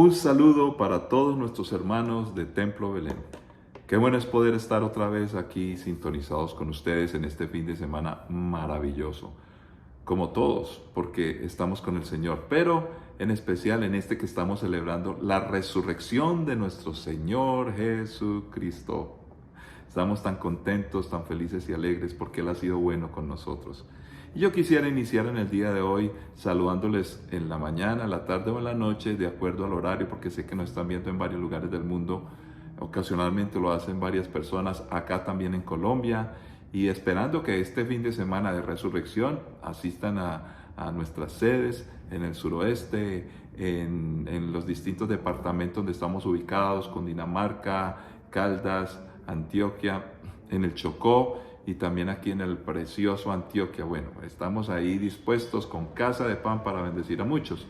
Un saludo para todos nuestros hermanos de Templo Belén. Qué bueno es poder estar otra vez aquí sintonizados con ustedes en este fin de semana maravilloso. Como todos, porque estamos con el Señor, pero en especial en este que estamos celebrando la resurrección de nuestro Señor Jesucristo. Estamos tan contentos, tan felices y alegres porque Él ha sido bueno con nosotros. Y yo quisiera iniciar en el día de hoy saludándoles en la mañana, la tarde o en la noche, de acuerdo al horario, porque sé que nos están viendo en varios lugares del mundo. Ocasionalmente lo hacen varias personas, acá también en Colombia, y esperando que este fin de semana de resurrección asistan a nuestras sedes en el suroeste, en los distintos departamentos donde estamos ubicados, Cundinamarca, Caldas, Antioquia, en el Chocó y también aquí en el precioso Antioquia. Bueno, estamos ahí dispuestos con casa de pan para bendecir a muchos.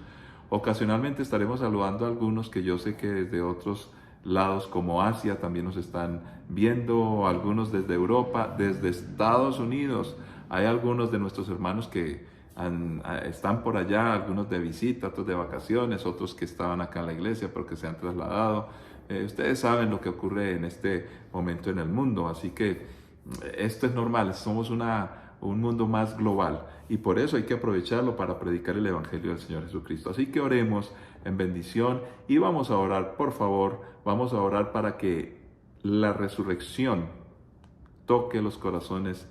Ocasionalmente estaremos saludando a algunos que yo sé que desde otros lados como Asia también nos están viendo, algunos desde Europa, desde Estados Unidos. Hay algunos de nuestros hermanos que están por allá, algunos de visita, otros de vacaciones, otros que estaban acá en la iglesia pero que se han trasladado. Ustedes saben lo que ocurre en este momento en el mundo, así que esto es normal, somos un mundo más global y por eso hay que aprovecharlo para predicar el Evangelio del Señor Jesucristo. Así que oremos en bendición y vamos a orar, por favor, vamos a orar para que la resurrección toque los corazones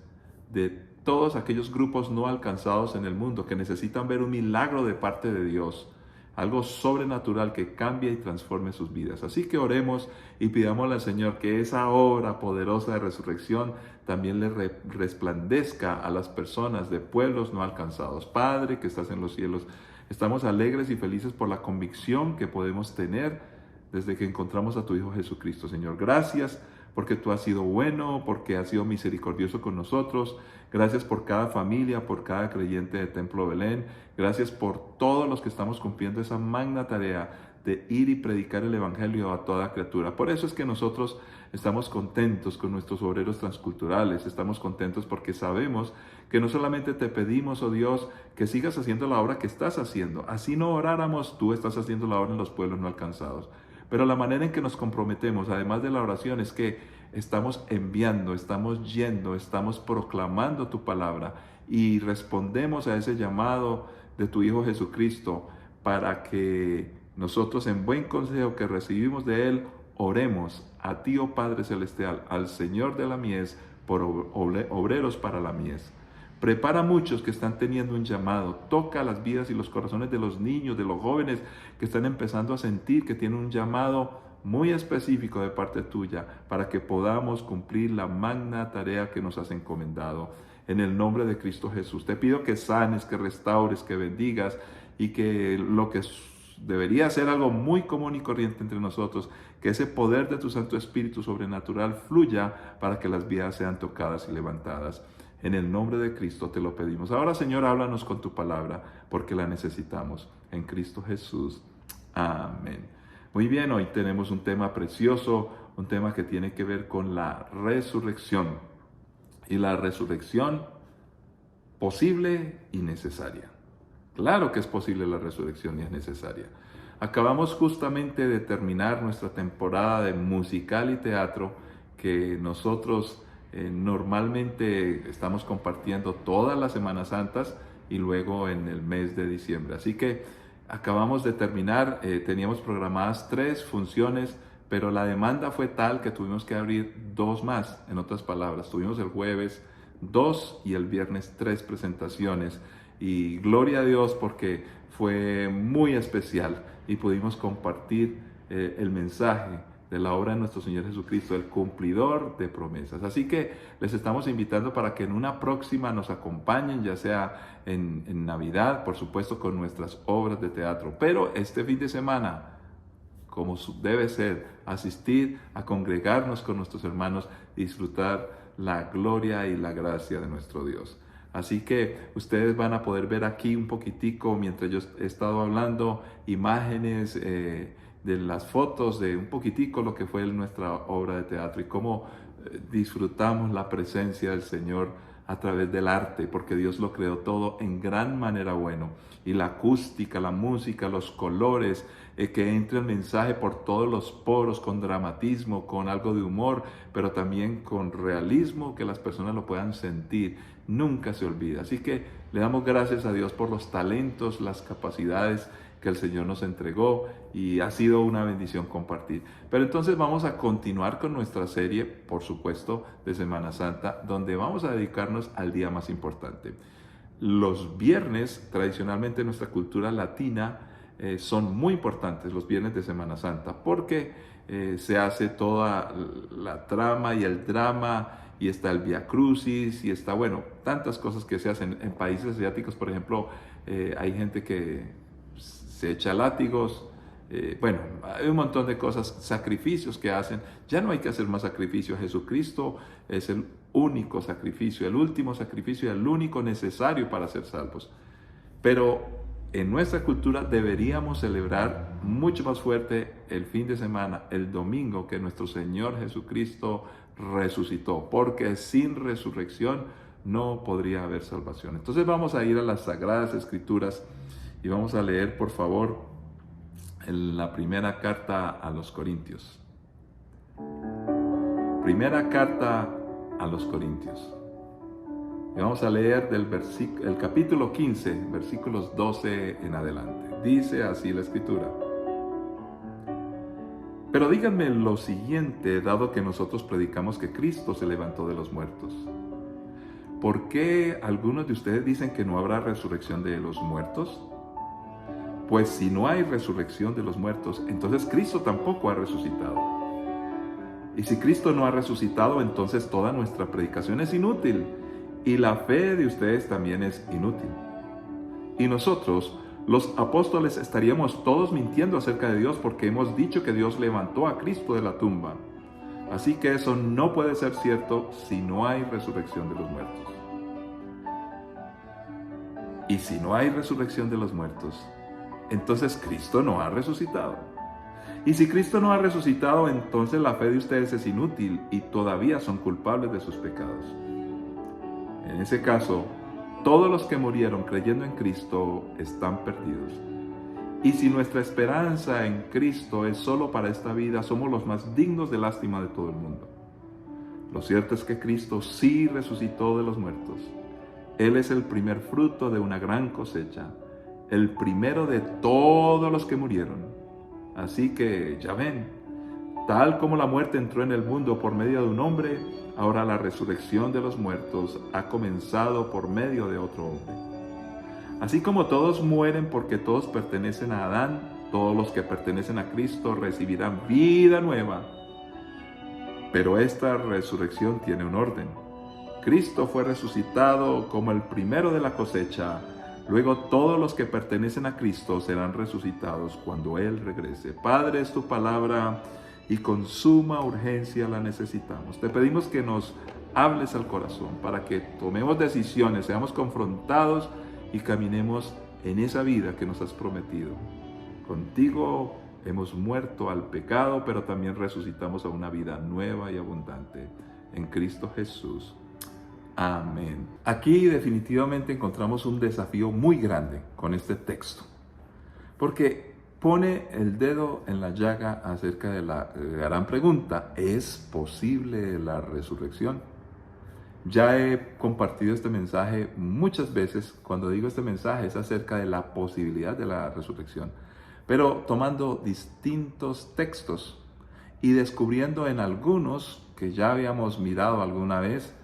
de todos aquellos grupos no alcanzados en el mundo que necesitan ver un milagro de parte de Dios, algo sobrenatural que cambie y transforme sus vidas. Así que oremos y pidámosle al Señor que esa obra poderosa de resurrección también le resplandezca a las personas de pueblos no alcanzados. Padre que estás en los cielos, estamos alegres y felices por la convicción que podemos tener desde que encontramos a tu Hijo Jesucristo. Señor, gracias porque tú has sido bueno, porque has sido misericordioso con nosotros. Gracias por cada familia, por cada creyente de Templo Belén. Gracias por todos los que estamos cumpliendo esa magna tarea de ir y predicar el Evangelio a toda criatura. Por eso es que nosotros estamos contentos con nuestros obreros transculturales. Estamos contentos porque sabemos que no solamente te pedimos, oh Dios, que sigas haciendo la obra que estás haciendo. Así no oráramos, tú estás haciendo la obra en los pueblos no alcanzados. Pero la manera en que nos comprometemos, además de la oración, es que estamos enviando, estamos yendo, estamos proclamando tu palabra y respondemos a ese llamado de tu Hijo Jesucristo para que nosotros en buen consejo que recibimos de Él, oremos a ti, oh Padre Celestial, al Señor de la mies, por obreros para la mies. Prepara a muchos que están teniendo un llamado. Toca las vidas y los corazones de los niños, de los jóvenes que están empezando a sentir que tienen un llamado muy específico de parte tuya para que podamos cumplir la magna tarea que nos has encomendado. En el nombre de Cristo Jesús, te pido que sanes, que restaures, que bendigas y que lo que debería ser algo muy común y corriente entre nosotros, que ese poder de tu Santo Espíritu sobrenatural fluya para que las vidas sean tocadas y levantadas. En el nombre de Cristo te lo pedimos. Ahora, Señor, háblanos con tu palabra, porque la necesitamos. En Cristo Jesús. Amén. Muy bien, hoy tenemos un tema precioso, un tema que tiene que ver con la resurrección. Y la resurrección posible y necesaria. Claro que es posible la resurrección y es necesaria. Acabamos justamente de terminar nuestra temporada de musical y teatro que nosotros normalmente estamos compartiendo todas las Semanas Santas y luego en el mes de diciembre. Así que acabamos de terminar, teníamos programadas 3 funciones, pero la demanda fue tal que tuvimos que abrir 2 más. En otras palabras, tuvimos el jueves 2 y el viernes 3 presentaciones. Y gloria a Dios porque fue muy especial y pudimos compartir el mensaje de la obra de nuestro Señor Jesucristo, el cumplidor de promesas. Así que les estamos invitando para que en una próxima nos acompañen, ya sea en Navidad, por supuesto, con nuestras obras de teatro. Pero este fin de semana, como debe ser, asistir a congregarnos con nuestros hermanos, disfrutar la gloria y la gracia de nuestro Dios. Así que ustedes van a poder ver aquí un poquitico, mientras yo he estado hablando, imágenes de las fotos de un poquitico lo que fue nuestra obra de teatro y cómo disfrutamos la presencia del Señor a través del arte, porque Dios lo creó todo en gran manera bueno. Y la acústica, la música, los colores, que entre el mensaje por todos los poros, con dramatismo, con algo de humor, pero también con realismo, que las personas lo puedan sentir. Nunca se olvida. Así que le damos gracias a Dios por los talentos, las capacidades que el Señor nos entregó, y ha sido una bendición compartir. Pero entonces vamos a continuar con nuestra serie, por supuesto, de Semana Santa, donde vamos a dedicarnos al día más importante. Los viernes, tradicionalmente en nuestra cultura latina, son muy importantes los viernes de Semana Santa, porque se hace toda la trama y el drama, y está el Vía Crucis, y está, bueno, tantas cosas que se hacen en países asiáticos. Por ejemplo, hay gente que se echa látigos, bueno, hay un montón de cosas, sacrificios que hacen. Ya no hay que hacer más sacrificios. Jesucristo es el único sacrificio, el último sacrificio y el único necesario para ser salvos. Pero en nuestra cultura deberíamos celebrar mucho más fuerte el fin de semana, el domingo, que nuestro Señor Jesucristo resucitó, porque sin resurrección no podría haber salvación. Entonces vamos a ir a las Sagradas Escrituras y vamos a leer, por favor, la primera carta a los Corintios. Primera carta a los Corintios. Y vamos a leer el capítulo 15, versículos 12 en adelante. Dice así la Escritura: Pero díganme lo siguiente, dado que nosotros predicamos que Cristo se levantó de los muertos. ¿Por qué algunos de ustedes dicen que no habrá resurrección de los muertos? Pues si no hay resurrección de los muertos, entonces Cristo tampoco ha resucitado. Y si Cristo no ha resucitado, entonces toda nuestra predicación es inútil, y la fe de ustedes también es inútil. Y nosotros, los apóstoles, estaríamos todos mintiendo acerca de Dios, porque hemos dicho que Dios levantó a Cristo de la tumba. Así que eso no puede ser cierto si no hay resurrección de los muertos. Y si no hay resurrección de los muertos, entonces Cristo no ha resucitado. Y si Cristo no ha resucitado, entonces la fe de ustedes es inútil y todavía son culpables de sus pecados. En ese caso, todos los que murieron creyendo en Cristo están perdidos. Y si nuestra esperanza en Cristo es solo para esta vida, somos los más dignos de lástima de todo el mundo. Lo cierto es que Cristo sí resucitó de los muertos. Él es el primer fruto de una gran cosecha, el primero de todos los que murieron. Así que, ya ven, tal como la muerte entró en el mundo por medio de un hombre, ahora la resurrección de los muertos ha comenzado por medio de otro hombre. Así como todos mueren porque todos pertenecen a Adán, todos los que pertenecen a Cristo recibirán vida nueva. Pero esta resurrección tiene un orden. Cristo fue resucitado como el primero de la cosecha. Luego todos los que pertenecen a Cristo serán resucitados cuando Él regrese. Padre, es tu palabra y con suma urgencia la necesitamos. Te pedimos que nos hables al corazón para que tomemos decisiones, seamos confrontados y caminemos en esa vida que nos has prometido. Contigo hemos muerto al pecado, pero también resucitamos a una vida nueva y abundante. En Cristo Jesús. Amén. Aquí definitivamente encontramos un desafío muy grande con este texto, porque pone el dedo en la llaga acerca de la gran pregunta: ¿es posible la resurrección? Ya he compartido este mensaje muchas veces. Cuando digo este mensaje es acerca de la posibilidad de la resurrección, pero tomando distintos textos y descubriendo en algunos que ya habíamos mirado alguna vez,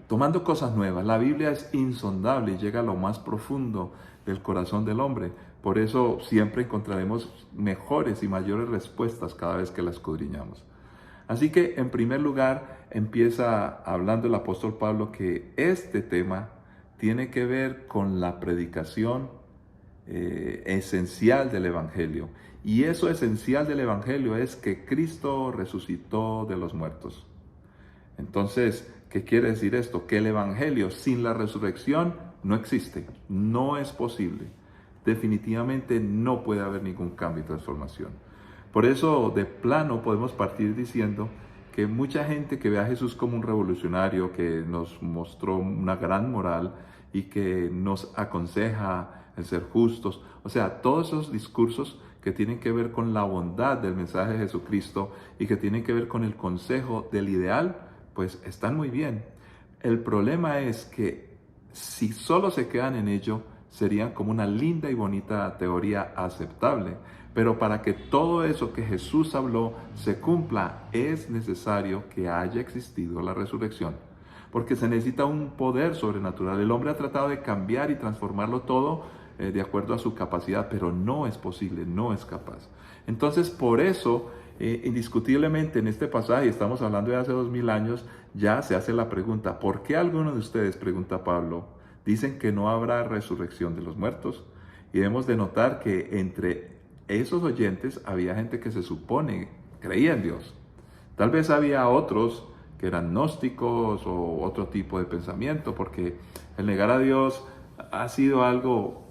tomando cosas nuevas. La Biblia es insondable y llega a lo más profundo del corazón del hombre. Por eso siempre encontraremos mejores y mayores respuestas cada vez que la escudriñamos. Así que, en primer lugar, empieza hablando el apóstol Pablo que este tema tiene que ver con la predicación esencial del Evangelio. Y eso esencial del Evangelio es que Cristo resucitó de los muertos. Entonces, ¿qué quiere decir esto? Que el Evangelio sin la resurrección no existe, no es posible. Definitivamente no puede haber ningún cambio y transformación. Por eso, de plano, podemos partir diciendo que mucha gente que ve a Jesús como un revolucionario, que nos mostró una gran moral y que nos aconseja el ser justos, o sea, todos esos discursos que tienen que ver con la bondad del mensaje de Jesucristo y que tienen que ver con el consejo del ideal, pues están muy bien. El problema es que si solo se quedan en ello, serían como una linda y bonita teoría aceptable. Pero para que todo eso que Jesús habló se cumpla, es necesario que haya existido la resurrección. Porque se necesita un poder sobrenatural. El hombre ha tratado de cambiar y transformarlo todo de acuerdo a su capacidad, pero no es posible, no es capaz. Entonces, por eso, indiscutiblemente en este pasaje, estamos hablando de hace 2000 años, ya se hace la pregunta, ¿por qué algunos de ustedes, pregunta Pablo, dicen que no habrá resurrección de los muertos? Y debemos de notar que entre esos oyentes había gente que se supone creía en Dios. Tal vez había otros que eran gnósticos o otro tipo de pensamiento, porque el negar a Dios ha sido algo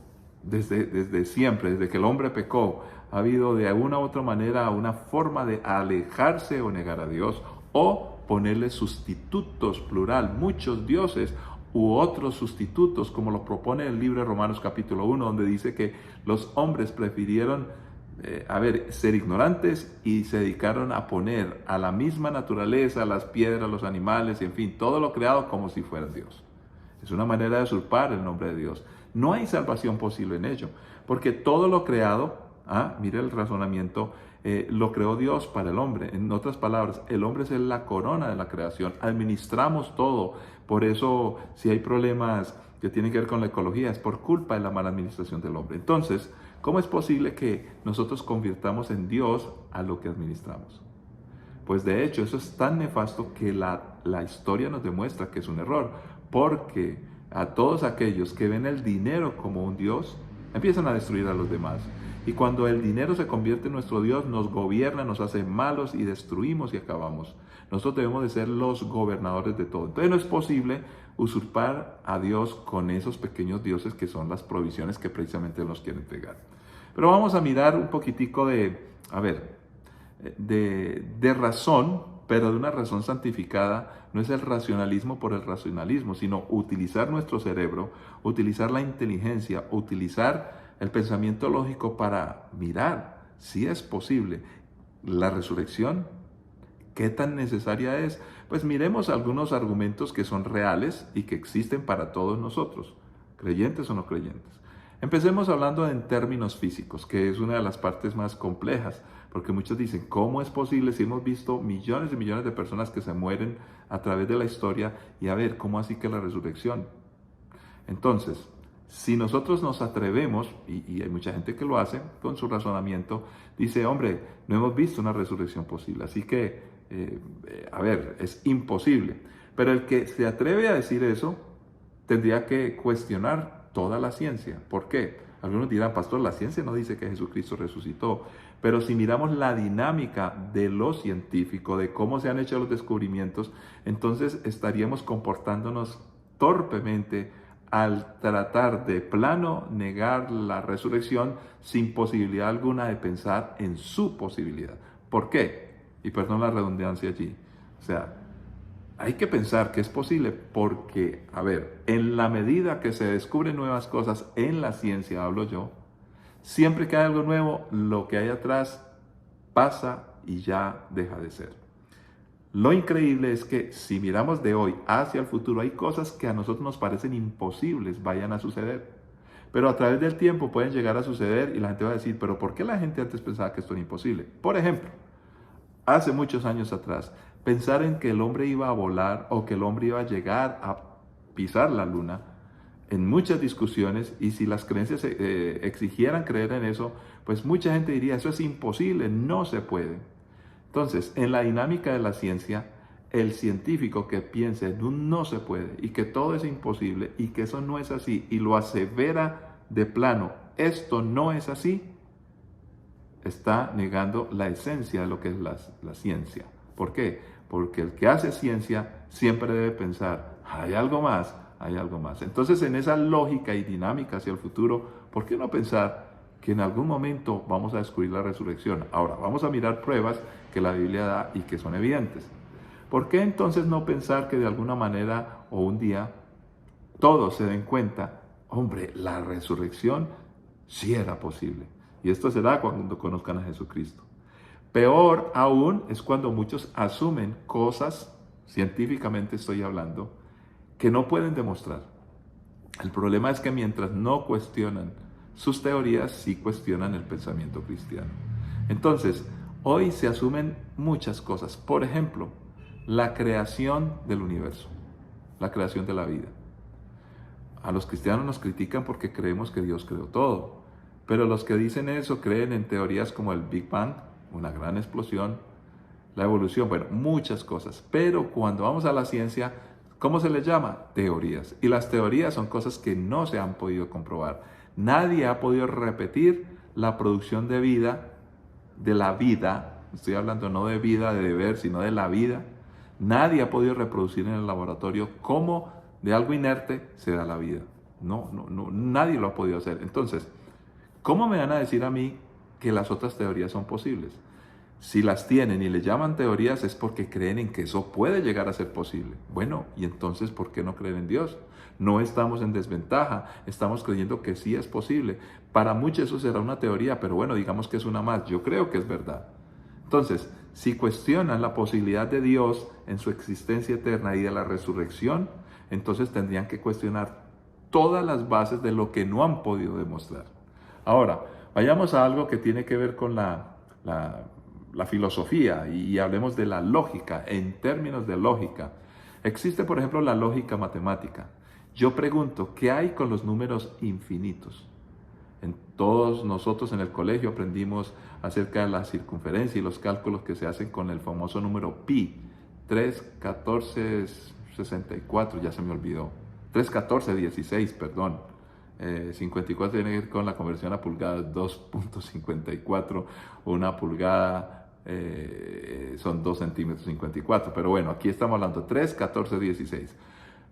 desde siempre, desde que el hombre pecó. Ha habido de alguna u otra manera una forma de alejarse o negar a Dios o ponerle sustitutos, plural, muchos dioses u otros sustitutos, como lo propone el libro de Romanos capítulo 1, donde dice que los hombres prefirieron ser ignorantes y se dedicaron a poner a la misma naturaleza, las piedras, los animales, y en fin, todo lo creado como si fuera Dios. Es una manera de usurpar el nombre de Dios. No hay salvación posible en ello, porque todo lo creado, mire el razonamiento, lo creó Dios para el hombre. En otras palabras, el hombre es la corona de la creación, administramos todo. Por eso, si hay problemas que tienen que ver con la ecología, es por culpa de la mala administración del hombre. Entonces, ¿cómo es posible que nosotros convirtamos en Dios a lo que administramos? Pues de hecho, eso es tan nefasto que la historia nos demuestra que es un error, porque a todos aquellos que ven el dinero como un Dios, empiezan a destruir a los demás. Y cuando el dinero se convierte en nuestro Dios, nos gobierna, nos hace malos y destruimos y acabamos. Nosotros debemos de ser los gobernadores de todo. Entonces no es posible usurpar a Dios con esos pequeños dioses que son las provisiones que precisamente nos quieren pegar. Pero vamos a mirar un poquitico de razón, pero de una razón santificada. No es el racionalismo por el racionalismo, sino utilizar nuestro cerebro, utilizar la inteligencia, utilizar el pensamiento lógico para mirar si es posible la resurrección. ¿Qué tan necesaria es? Pues miremos algunos argumentos que son reales y que existen para todos nosotros, creyentes o no creyentes. Empecemos hablando en términos físicos, que es una de las partes más complejas, porque muchos dicen, ¿cómo es posible si hemos visto millones y millones de personas que se mueren a través de la historia? Y a ver, ¿cómo así que la resurrección? Entonces, si nosotros nos atrevemos, y hay mucha gente que lo hace con su razonamiento, dice, hombre, no hemos visto una resurrección posible, así que, es imposible. Pero el que se atreve a decir eso, tendría que cuestionar toda la ciencia. ¿Por qué? Algunos dirán, pastor, la ciencia no dice que Jesucristo resucitó. Pero si miramos la dinámica de lo científico, de cómo se han hecho los descubrimientos, entonces estaríamos comportándonos torpemente al tratar de plano negar la resurrección sin posibilidad alguna de pensar en su posibilidad. ¿Por qué? Y perdón la redundancia allí. O sea, hay que pensar que es posible porque, en la medida que se descubren nuevas cosas en la ciencia, hablo yo, siempre que hay algo nuevo, lo que hay atrás pasa y ya deja de ser. Lo increíble es que si miramos de hoy hacia el futuro, hay cosas que a nosotros nos parecen imposibles vayan a suceder. Pero a través del tiempo pueden llegar a suceder y la gente va a decir, pero ¿por qué la gente antes pensaba que esto era imposible? Por ejemplo, hace muchos años atrás, pensar en que el hombre iba a volar o que el hombre iba a llegar a pisar la luna, en muchas discusiones, y si las creencias exigieran creer en eso, pues mucha gente diría, eso es imposible, no se puede. Entonces, en la dinámica de la ciencia, el científico que piensa en un no se puede y que todo es imposible y que eso no es así y lo asevera de plano, esto no es así, está negando la esencia de lo que es la ciencia. ¿Por qué? Porque el que hace ciencia siempre debe pensar, hay algo más, hay algo más. Entonces, en esa lógica y dinámica hacia el futuro, ¿por qué no pensar que en algún momento vamos a descubrir la resurrección? Ahora, vamos a mirar pruebas que la Biblia da y que son evidentes. ¿Por qué entonces no pensar que de alguna manera o un día todos se den cuenta, hombre, la resurrección sí era posible? Y esto será cuando conozcan a Jesucristo. Peor aún es cuando muchos asumen cosas, científicamente estoy hablando, que no pueden demostrar. El problema es que mientras no cuestionan sus teorías, sí cuestionan el pensamiento cristiano. Entonces, hoy se asumen muchas cosas. Por ejemplo, la creación del universo, la creación de la vida. A los cristianos nos critican porque creemos que Dios creó todo. Pero los que dicen eso creen en teorías como el Big Bang, una gran explosión, la evolución, bueno, muchas cosas. Pero cuando vamos a la ciencia, ¿cómo se les llama? Teorías. Y las teorías son cosas que no se han podido comprobar. Nadie ha podido repetir la producción de vida, de la vida. Estoy hablando no de vida, de deber, sino de la vida. Nadie ha podido reproducir en el laboratorio cómo de algo inerte se da la vida. No, nadie lo ha podido hacer. Entonces, ¿cómo me van a decir a mí que las otras teorías son posibles? Si las tienen y le llaman teorías es porque creen en que eso puede llegar a ser posible. Bueno, ¿y entonces por qué no creen en Dios? No estamos en desventaja, estamos creyendo que sí es posible. Para muchos eso será una teoría, pero bueno, digamos que es una más. Yo creo que es verdad. Entonces, si cuestionan la posibilidad de Dios en su existencia eterna y de la resurrección, entonces tendrían que cuestionar todas las bases de lo que no han podido demostrar. Ahora, vayamos a algo que tiene que ver con la filosofía y hablemos de la lógica, en términos de lógica. Existe, por ejemplo, la lógica matemática. Yo pregunto, ¿qué hay con los números infinitos? Todos nosotros en el colegio aprendimos acerca de la circunferencia y los cálculos que se hacen con el famoso número pi, 3, 14, 64, ya se me olvidó, 3, 14, 16, perdón. 54 tiene que ver con la conversión a pulgadas, 2.54, una pulgada son 2 centímetros 54, pero bueno, aquí estamos hablando 3, 14, 16.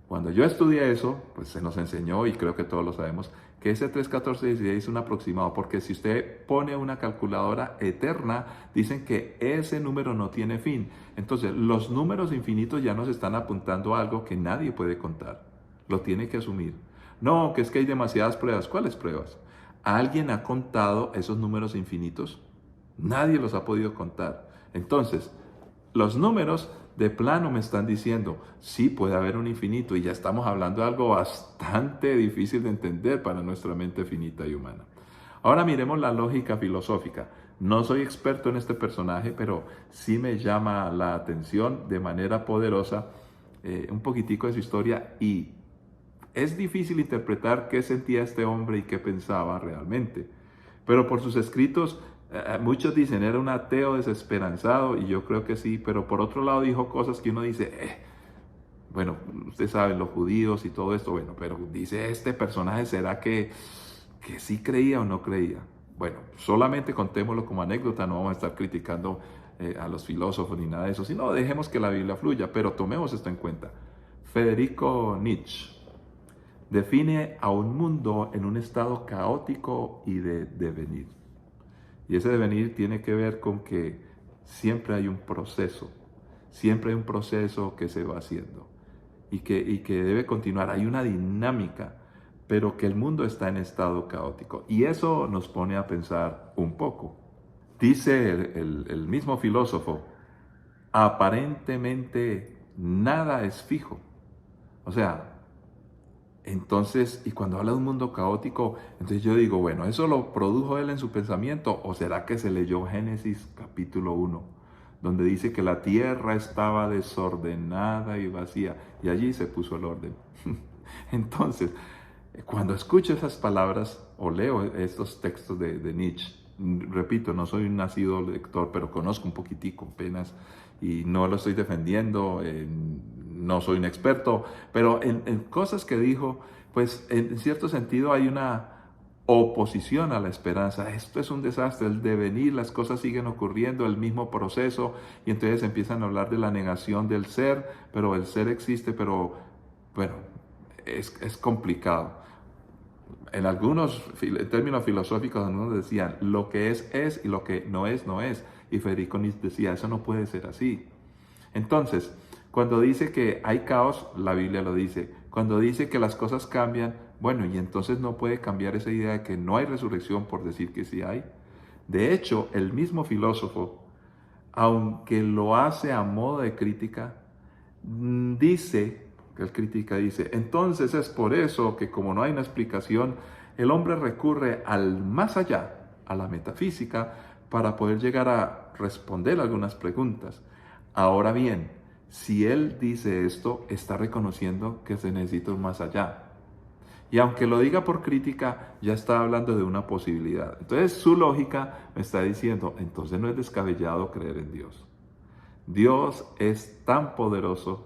Cuando yo estudié eso, pues se nos enseñó, y creo que todos lo sabemos, que ese 3, 14, 16 es un aproximado, porque si usted pone una calculadora eterna, dicen que ese número no tiene fin. Entonces, los números infinitos ya nos están apuntando a algo que nadie puede contar, lo tiene que asumir. No, que es que hay demasiadas pruebas. ¿Cuáles pruebas? ¿Alguien ha contado esos números infinitos? Nadie los ha podido contar. Entonces, los números de plano me están diciendo, sí puede haber un infinito, y ya estamos hablando de algo bastante difícil de entender para nuestra mente finita y humana. Ahora miremos la lógica filosófica. No soy experto en este personaje, pero sí me llama la atención de manera poderosa un poquitico de su historia, y es difícil interpretar qué sentía este hombre y qué pensaba realmente. Pero por sus escritos, muchos dicen, era un ateo desesperanzado, y yo creo que sí, pero por otro lado dijo cosas que uno dice, bueno, usted sabe, los judíos y todo esto, bueno, pero dice este personaje, ¿será que sí creía o no creía? Bueno, solamente contémoslo como anécdota, no vamos a estar criticando a los filósofos ni nada de eso, sino dejemos que la Biblia fluya, pero tomemos esto en cuenta. Friedrich Nietzsche define a un mundo en un estado caótico y de devenir. Y ese devenir tiene que ver con que siempre hay un proceso que se va haciendo y que debe continuar. Hay una dinámica, pero que el mundo está en estado caótico. Y eso nos pone a pensar un poco. Dice el mismo filósofo, aparentemente nada es fijo. O sea, entonces, y cuando habla de un mundo caótico, entonces yo digo, bueno, ¿eso lo produjo él en su pensamiento? ¿O será que se leyó Génesis capítulo 1, donde dice que la tierra estaba desordenada y vacía, y allí se puso el orden? Entonces, cuando escucho esas palabras o leo estos textos de Nietzsche, repito, no soy un nacido lector, pero conozco un poquitico apenas, y no lo estoy defendiendo, no soy un experto, pero en cosas que dijo, pues en cierto sentido hay una oposición a la esperanza. Esto es un desastre, el devenir, las cosas siguen ocurriendo, el mismo proceso, y entonces empiezan a hablar de la negación del ser, pero el ser existe, pero bueno, es complicado. En algunos términos filosóficos, algunos decían, lo que es y lo que no es, no es. Y Federico Nietzsche decía, eso no puede ser así. Entonces, cuando dice que hay caos, la Biblia lo dice. Cuando dice que las cosas cambian, bueno, y entonces no puede cambiar esa idea de que no hay resurrección por decir que sí hay. De hecho, el mismo filósofo, aunque lo hace a modo de crítica, dice, que el crítica dice, entonces es por eso que como no hay una explicación, el hombre recurre al más allá, a la metafísica, para poder llegar a responder algunas preguntas. Ahora bien, si él dice esto, está reconociendo que se necesita un más allá. Y aunque lo diga por crítica, ya está hablando de una posibilidad. Entonces su lógica me está diciendo, entonces no es descabellado creer en Dios. Dios es tan poderoso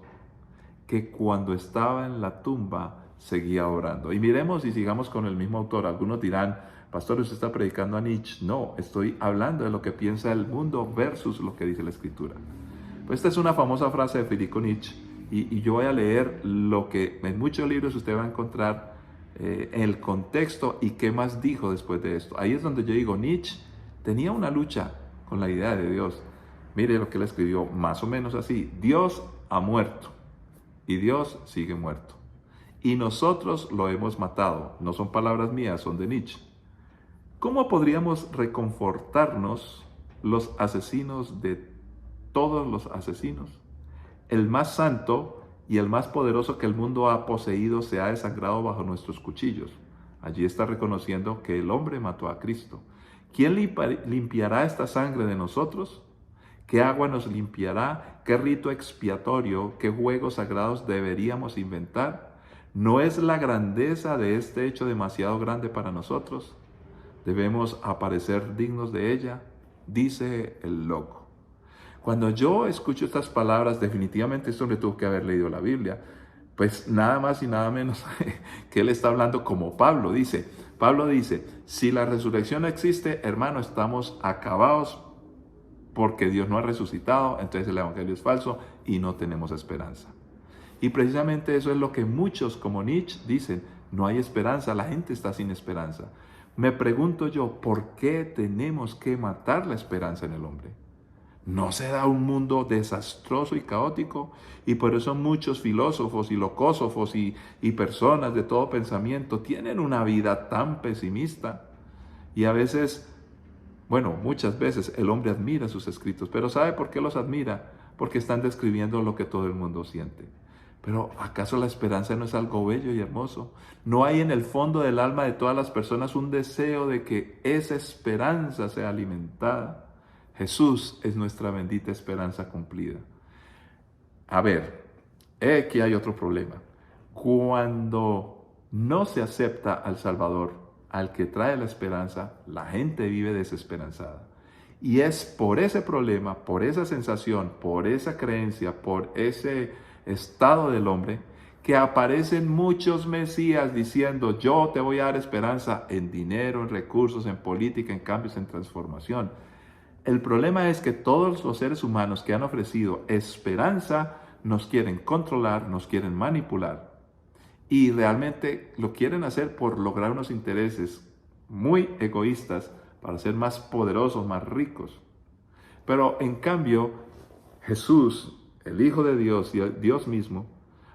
que cuando estaba en la tumba seguía orando. Y miremos y sigamos con el mismo autor. Algunos dirán, pastor, usted está predicando a Nietzsche. No, estoy hablando de lo que piensa el mundo versus lo que dice la Escritura. Pues esta es una famosa frase de Friedrich Nietzsche y yo voy a leer lo que en muchos libros usted va a encontrar en el contexto y qué más dijo después de esto. Ahí es donde yo digo, Nietzsche tenía una lucha con la idea de Dios. Mire lo que él escribió, más o menos así: Dios ha muerto y Dios sigue muerto. Y nosotros lo hemos matado. No son palabras mías, son de Nietzsche. ¿Cómo podríamos reconfortarnos los asesinos de todos los asesinos? El más santo y el más poderoso que el mundo ha poseído se ha desangrado bajo nuestros cuchillos. Allí está reconociendo que el hombre mató a Cristo. ¿Quién limpiará esta sangre de nosotros? ¿Qué agua nos limpiará? ¿Qué rito expiatorio, qué juegos sagrados deberíamos inventar? ¿No es la grandeza de este hecho demasiado grande para nosotros? ¿Debemos aparecer dignos de ella? Dice el loco. Cuando yo escucho estas palabras, definitivamente esto le tuvo que haber leído la Biblia. Pues nada más y nada menos que él está hablando como Pablo dice. Pablo dice, si la resurrección no existe, hermano, estamos acabados porque Dios no ha resucitado, entonces el evangelio es falso y no tenemos esperanza. Y precisamente eso es lo que muchos como Nietzsche dicen, no hay esperanza, la gente está sin esperanza. Me pregunto yo, ¿por qué tenemos que matar la esperanza en el hombre? ¿No se da un mundo desastroso y caótico? Y por eso muchos filósofos y locósofos y personas de todo pensamiento tienen una vida tan pesimista. Y a veces, bueno, muchas veces el hombre admira sus escritos, pero ¿sabe por qué los admira? Porque están describiendo lo que todo el mundo siente. Pero ¿acaso la esperanza no es algo bello y hermoso? ¿No hay en el fondo del alma de todas las personas un deseo de que esa esperanza sea alimentada? Jesús es nuestra bendita esperanza cumplida. A ver, aquí hay otro problema. Cuando no se acepta al Salvador, al que trae la esperanza, la gente vive desesperanzada. Y es por ese problema, por esa sensación, por esa creencia, por ese estado del hombre, que aparecen muchos mesías diciendo, yo te voy a dar esperanza en dinero, en recursos, en política, en cambios, en transformación. El problema es que todos los seres humanos que han ofrecido esperanza nos quieren controlar, nos quieren manipular y realmente lo quieren hacer por lograr unos intereses muy egoístas para ser más poderosos, más ricos. Pero en cambio, Jesús, el Hijo de Dios y Dios mismo,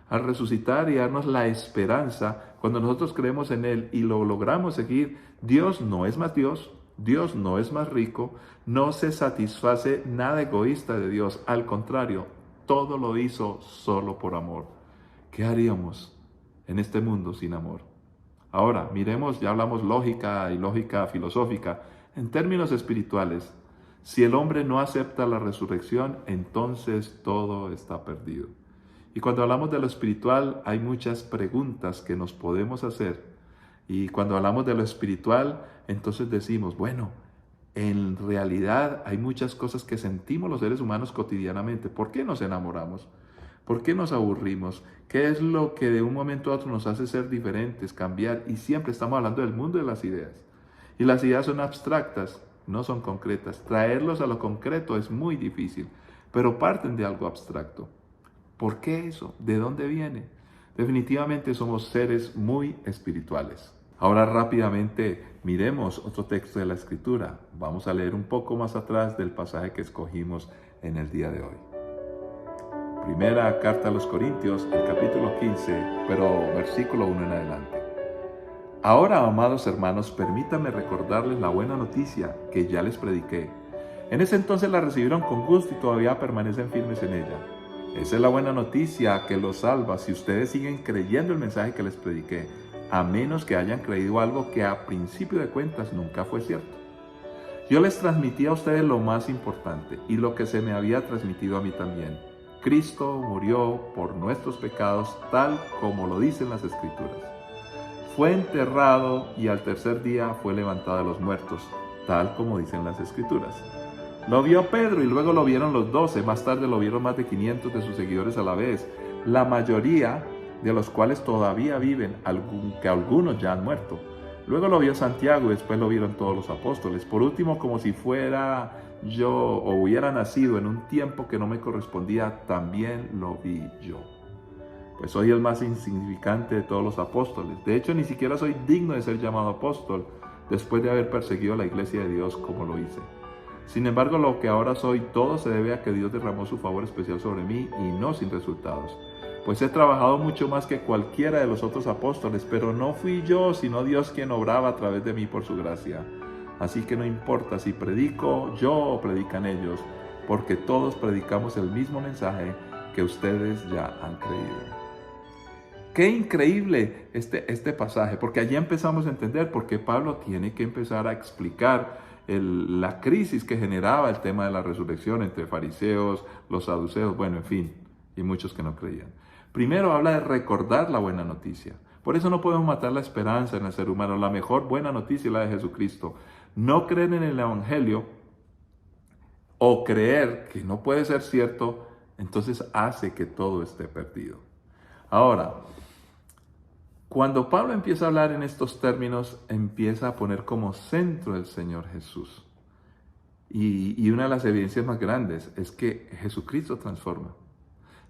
al resucitar y darnos la esperanza, cuando nosotros creemos en Él y lo logramos seguir, Dios no es más Dios, Dios no es más rico, no se satisface nada egoísta de Dios, al contrario, todo lo hizo solo por amor. ¿Qué haríamos en este mundo sin amor? Ahora, miremos, ya hablamos lógica y lógica filosófica, en términos espirituales. Si el hombre no acepta la resurrección, entonces todo está perdido. Y cuando hablamos de lo espiritual, hay muchas preguntas que nos podemos hacer. Y cuando hablamos de lo espiritual, entonces decimos, bueno, en realidad hay muchas cosas que sentimos los seres humanos cotidianamente. ¿Por qué nos enamoramos? ¿Por qué nos aburrimos? ¿Qué es lo que de un momento a otro nos hace ser diferentes, cambiar? Y siempre estamos hablando del mundo de las ideas. Y las ideas son abstractas, no son concretas. Traerlos a lo concreto es muy difícil, pero parten de algo abstracto. ¿Por qué eso? ¿De dónde viene? Definitivamente somos seres muy espirituales. Ahora rápidamente miremos otro texto de la Escritura. Vamos a leer un poco más atrás del pasaje que escogimos en el día de hoy. Primera carta a los Corintios, el capítulo 15, pero versículo 1 en adelante. Ahora, amados hermanos, permítanme recordarles la buena noticia que ya les prediqué. En ese entonces la recibieron con gusto y todavía permanecen firmes en ella. Esa es la buena noticia que los salva si ustedes siguen creyendo el mensaje que les prediqué, a menos que hayan creído algo que a principio de cuentas nunca fue cierto. Yo les transmití a ustedes lo más importante y lo que se me había transmitido a mí también. Cristo murió por nuestros pecados tal como lo dicen las Escrituras. Fue enterrado y al tercer día fue levantado de los muertos, tal como dicen las Escrituras. Lo vio Pedro y luego lo vieron los 12, más tarde lo vieron más de 500 de sus seguidores a la vez, la mayoría de los cuales todavía viven, que algunos ya han muerto. Luego lo vio Santiago y después lo vieron todos los apóstoles. Por último, como si fuera yo o hubiera nacido en un tiempo que no me correspondía, también lo vi yo. Pues soy el más insignificante de todos los apóstoles. De hecho, ni siquiera soy digno de ser llamado apóstol después de haber perseguido a la iglesia de Dios como lo hice. Sin embargo, lo que ahora soy, todo se debe a que Dios derramó su favor especial sobre mí y no sin resultados. Pues he trabajado mucho más que cualquiera de los otros apóstoles, pero no fui yo, sino Dios quien obraba a través de mí por su gracia. Así que no importa si predico yo o predican ellos, porque todos predicamos el mismo mensaje que ustedes ya han creído. Qué increíble este pasaje, porque allí empezamos a entender por qué Pablo tiene que empezar a explicar la crisis que generaba el tema de la resurrección entre fariseos, los saduceos, bueno, en fin, y muchos que no creían. Primero habla de recordar la buena noticia. Por eso no podemos matar la esperanza en el ser humano. La mejor buena noticia es la de Jesucristo. No creer en el Evangelio o creer que no puede ser cierto, entonces hace que todo esté perdido. Ahora, cuando Pablo empieza a hablar en estos términos, empieza a poner como centro el Señor Jesús. Y una de las evidencias más grandes es que Jesucristo transforma.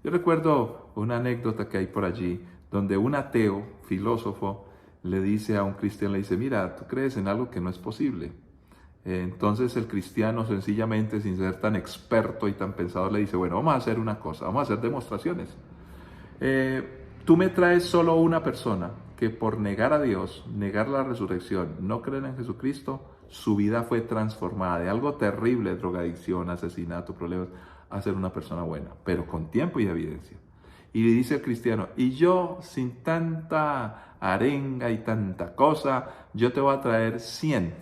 Yo recuerdo una anécdota que hay por allí, donde un ateo, filósofo, le dice a un cristiano, le dice, mira, tú crees en algo que no es posible. Entonces el cristiano sencillamente, sin ser tan experto y tan pensador, le dice, bueno, vamos a hacer una cosa, vamos a hacer demostraciones. Tú me traes solo una persona que por negar a Dios, negar la resurrección, no creer en Jesucristo, su vida fue transformada de algo terrible, drogadicción, asesinato, problemas, a ser una persona buena, pero con tiempo y evidencia. Y le dice el cristiano, y yo sin tanta arenga y tanta cosa, yo te voy a traer 100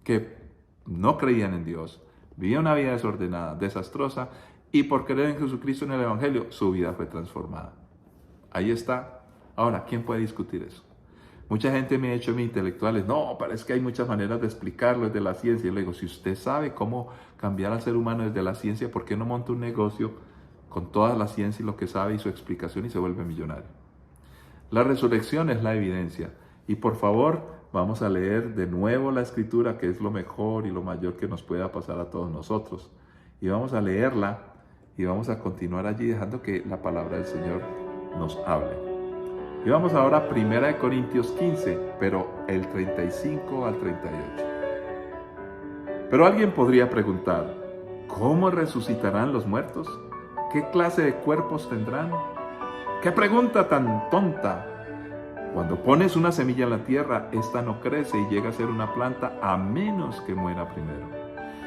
que no creían en Dios, vivían una vida desordenada, desastrosa, y por creer en Jesucristo en el Evangelio, su vida fue transformada. Ahí está. Ahora, ¿quién puede discutir eso? Mucha gente me ha hecho a mí intelectuales, no, pero es que hay muchas maneras de explicarlo desde la ciencia. Y le digo, si usted sabe cómo cambiar al ser humano desde la ciencia, ¿por qué no monta un negocio con toda la ciencia y lo que sabe y su explicación y se vuelve millonario? La resurrección es la evidencia. Y por favor, vamos a leer de nuevo la Escritura, que es lo mejor y lo mayor que nos pueda pasar a todos nosotros. Y vamos a leerla y vamos a continuar allí dejando que la palabra del Señor nos hable. Y vamos ahora a 1 Corintios 15, pero el 35 al 38. Pero alguien podría preguntar, ¿cómo resucitarán los muertos? ¿Qué clase de cuerpos tendrán? ¡Qué pregunta tan tonta! Cuando pones una semilla en la tierra, esta no crece y llega a ser una planta a menos que muera primero.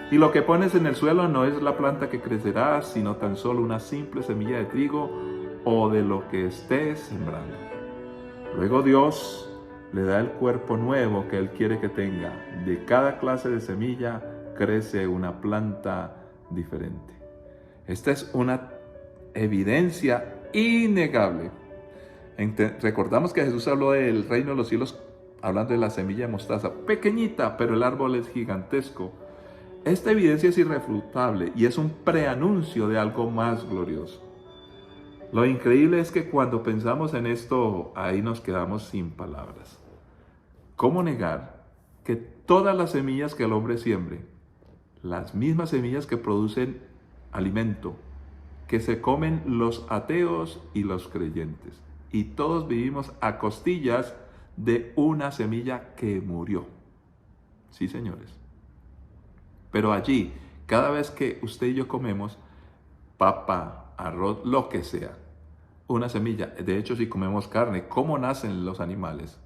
Y lo que pones en el suelo no es la planta que crecerá, sino tan solo una simple semilla de trigo o de lo que estés sembrando. Luego Dios le da el cuerpo nuevo que Él quiere que tenga. De cada clase de semilla crece una planta diferente. Esta es una evidencia innegable. Recordamos que Jesús habló del reino de los cielos hablando de la semilla de mostaza, pequeñita, pero el árbol es gigantesco. Esta evidencia es irrefutable y es un preanuncio de algo más glorioso. Lo increíble es que cuando pensamos en esto, ahí nos quedamos sin palabras. ¿Cómo negar que todas las semillas que el hombre siembre, las mismas semillas que producen alimento, que se comen los ateos y los creyentes, y todos vivimos a costillas de una semilla que murió? Sí, señores. Pero allí, cada vez que usted y yo comemos papa, arroz, lo que sea, una semilla. De hecho, si comemos carne, ¿cómo nacen los animales?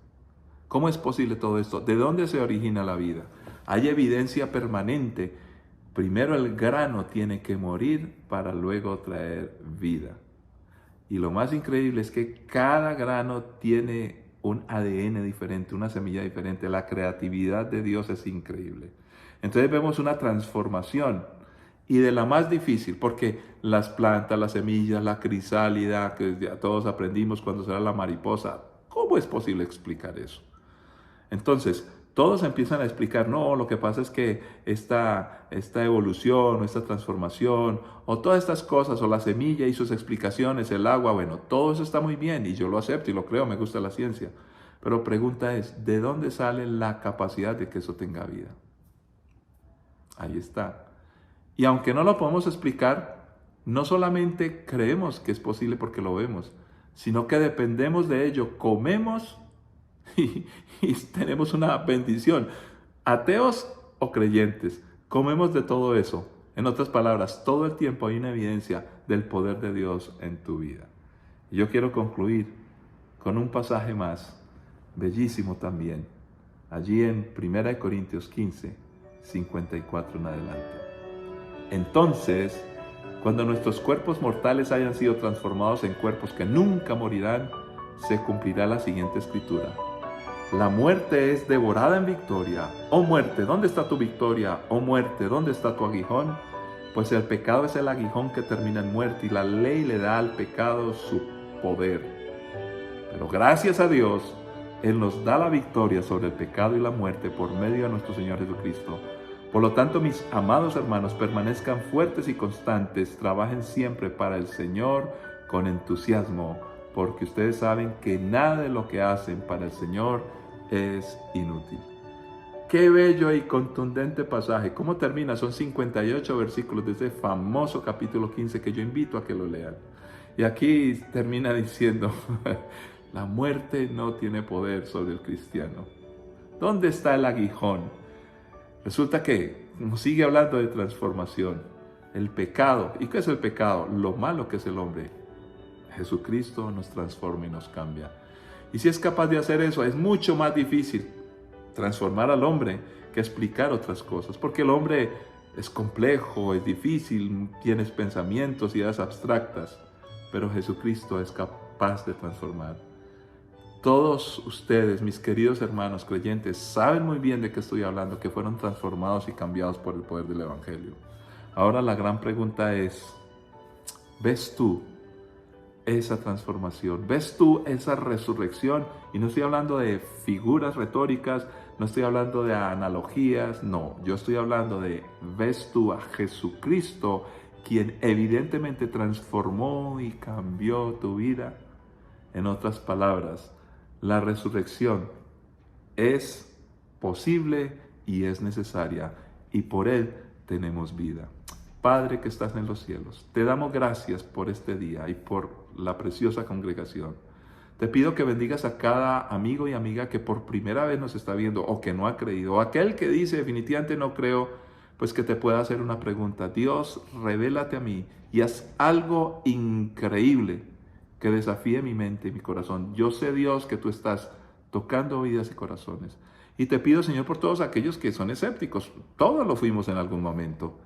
¿Cómo es posible todo esto? ¿De dónde se origina la vida? Hay evidencia permanente. Primero el grano tiene que morir para luego traer vida. Y lo más increíble es que cada grano tiene un ADN diferente, una semilla diferente. La creatividad de Dios es increíble. Entonces vemos una transformación. Y de la más difícil, porque las plantas, las semillas, la crisálida, que ya todos aprendimos cuando será la mariposa, ¿cómo es posible explicar eso? Entonces, todos empiezan a explicar, no, lo que pasa es que esta evolución, o esta transformación, o todas estas cosas, o la semilla y sus explicaciones, el agua, bueno, todo eso está muy bien, y yo lo acepto y lo creo, me gusta la ciencia. Pero pregunta es, ¿de dónde sale la capacidad de que eso tenga vida? Ahí está. Y aunque no lo podemos explicar, no solamente creemos que es posible porque lo vemos, sino que dependemos de ello, comemos y tenemos una bendición. Ateos o creyentes, comemos de todo eso. En otras palabras, todo el tiempo hay una evidencia del poder de Dios en tu vida. Y yo quiero concluir con un pasaje más, bellísimo también, allí en 1 Corintios 15, 54 en adelante. Entonces, cuando nuestros cuerpos mortales hayan sido transformados en cuerpos que nunca morirán, se cumplirá la siguiente escritura. La muerte es devorada en victoria. Oh muerte, ¿dónde está tu victoria? Oh muerte, ¿dónde está tu aguijón? Pues el pecado es el aguijón que termina en muerte y la ley le da al pecado su poder. Pero gracias a Dios, Él nos da la victoria sobre el pecado y la muerte por medio de nuestro Señor Jesucristo. Por lo tanto, mis amados hermanos, permanezcan fuertes y constantes, trabajen siempre para el Señor con entusiasmo, porque ustedes saben que nada de lo que hacen para el Señor es inútil. Qué bello y contundente pasaje. ¿Cómo termina? Son 58 versículos de ese famoso capítulo 15 que yo invito a que lo lean. Y aquí termina diciendo, la muerte no tiene poder sobre el cristiano. ¿Dónde está el aguijón? Resulta que nos sigue hablando de transformación. El pecado. ¿Y qué es el pecado? Lo malo que es el hombre. Jesucristo nos transforma y nos cambia. Y si es capaz de hacer eso, es mucho más difícil transformar al hombre que explicar otras cosas. Porque el hombre es complejo, es difícil, tienes pensamientos, ideas abstractas. Pero Jesucristo es capaz de transformar. Todos ustedes, mis queridos hermanos creyentes, saben muy bien de qué estoy hablando, que fueron transformados y cambiados por el poder del Evangelio. Ahora la gran pregunta es, ¿ves tú esa transformación? ¿Ves tú esa resurrección? Y no estoy hablando de figuras retóricas, no estoy hablando de analogías, no. Yo estoy hablando de, ¿ves tú a Jesucristo, quien evidentemente transformó y cambió tu vida? En otras palabras, la resurrección es posible y es necesaria, y por Él tenemos vida. Padre que estás en los cielos, te damos gracias por este día y por la preciosa congregación. Te pido que bendigas a cada amigo y amiga que por primera vez nos está viendo o que no ha creído, o aquel que dice definitivamente no creo, pues que te pueda hacer una pregunta. Dios, revélate a mí y haz algo increíble que desafíe mi mente y mi corazón. Yo sé, Dios, que tú estás tocando vidas y corazones. Y te pido, Señor, por todos aquellos que son escépticos. Todos lo fuimos en algún momento.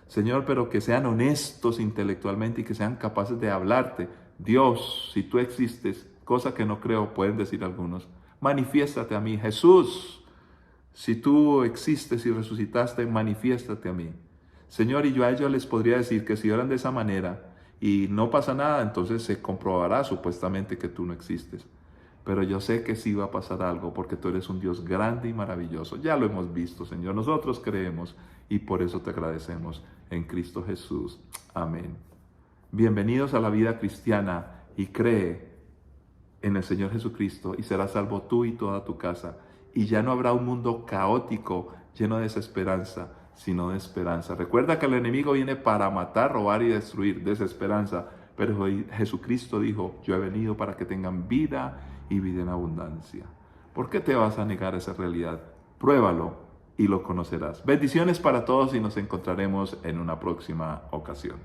Señor, pero que sean honestos intelectualmente y que sean capaces de hablarte. Dios, si tú existes, cosa que no creo, pueden decir algunos, manifiéstate a mí. Jesús, si tú existes y resucitaste, manifiéstate a mí. Señor, y yo a ellos les podría decir que si oran de esa manera y no pasa nada, entonces se comprobará supuestamente que tú no existes. Pero yo sé que sí va a pasar algo porque tú eres un Dios grande y maravilloso. Ya lo hemos visto, Señor. Nosotros creemos y por eso te agradecemos en Cristo Jesús. Amén. Bienvenidos a la vida cristiana y cree en el Señor Jesucristo y serás salvo tú y toda tu casa. Y ya no habrá un mundo caótico, lleno de desesperanza, sino de esperanza. Recuerda que el enemigo viene para matar, robar y destruir, desesperanza. Pero Jesucristo dijo, yo he venido para que tengan vida y vida en abundancia. ¿Por qué te vas a negar esa realidad? Pruébalo y lo conocerás. Bendiciones para todos y nos encontraremos en una próxima ocasión.